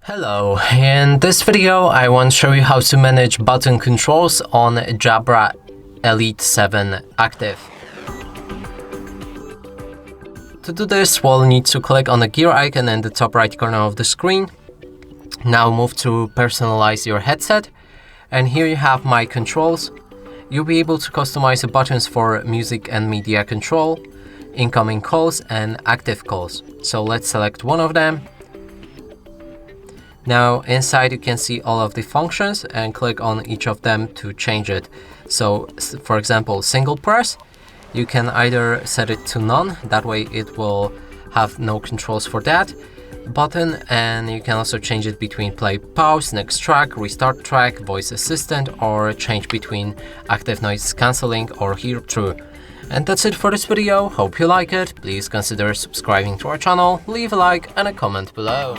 Hello, in this video I want to show you how to manage button controls on Jabra Elite 7 Active. To do this, we'll need to click on the gear icon in the top right corner of the screen. Now move to Personalize your headset, and here you have My Controls. You'll be able to customize the buttons for music and media control, incoming calls and active calls. So let's select one of them. Now inside you can see all of the functions and click on each of them to change it. So for example, single press, you can either set it to none, that way it will have no controls for that button, and you can also change it between play, pause, next track, restart track, voice assistant, or change between active noise cancelling or hear through. And that's it for this video. Hope you like it. Please consider subscribing to our channel, leave a like and a comment below.